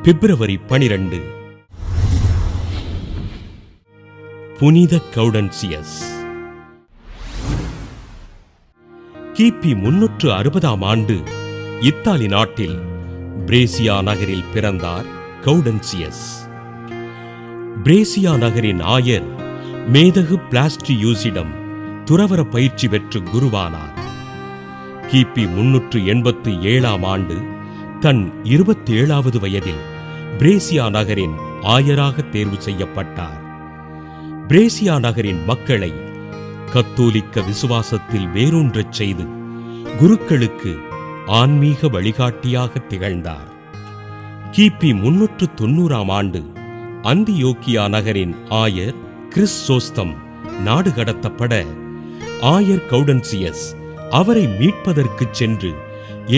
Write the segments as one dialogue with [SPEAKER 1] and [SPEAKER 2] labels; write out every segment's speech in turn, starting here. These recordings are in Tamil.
[SPEAKER 1] பிப்ரவரி 12 புனித கௌடன்சியஸ். கிபி 360ஆம் ஆண்டு இத்தாலி நாட்டில் பிரேசியா நகரில் பிறந்தார் கௌடன்சியஸ். பிரேசியா நகரின் ஆயர் மேதகு பிளாஸ்டியூஸிடம் துறவர பயிற்சி பெற்று குருவானார். கிபி 387ஆம் ஆண்டு தன் 27வது வயதில் பிரேசியா நகரின் ஆயராக தேர்வு செய்யப்பட்டார். பிரேசியா நகரின் மக்களை கத்தோலிக்க விசுவாசத்தில் வேரூன்றச் செய்து குருக்களுக்கு ஆன்மீக வழிகாட்டியாக திகழ்ந்தார். கிபி 390ஆம் ஆண்டு அந்தியோக்கியா நகரின் ஆயர் கிறிஸ்சோஸ்தம் நாடு கடத்தப்பட ஆயர் கௌடன்சியஸ் அவரை மீட்பதற்கு சென்று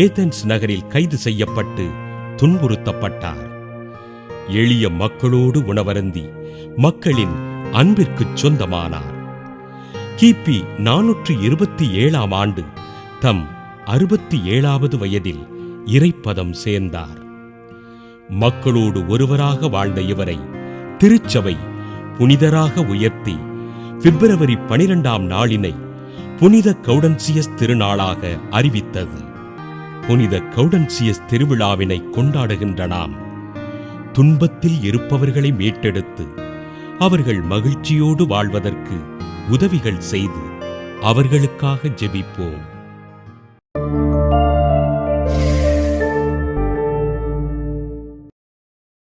[SPEAKER 1] ஏதென்ஸ் நகரில் கைது செய்யப்பட்டு துன்புறுத்தப்பட்டார். எளிய மக்களோடு உணவருந்தி மக்களின் அன்பிற்கு சொந்தமானார். கிபி 427ஆம் ஆண்டு தம் 67வது வயதில் இறைப்பதம் சேர்ந்தார். மக்களோடு ஒருவராக வாழ்ந்த இவரை திருச்சபை புனிதராக உயர்த்தி பிப்ரவரி 12ஆம் நாளினை புனித கௌடன்சியஸ் திருநாளாக அறிவித்தது. புனித கௌடன்சியஸ் திருவிழாவினை கொண்டாடுகின்ற நாம் துன்பத்தில் இருப்பவர்களை மீட்டெடுத்து அவர்கள் மகிழ்ச்சியோடு வாழ்வதற்கு உதவிகள் செய்து அவர்களுக்காக ஜெபிப்போம்.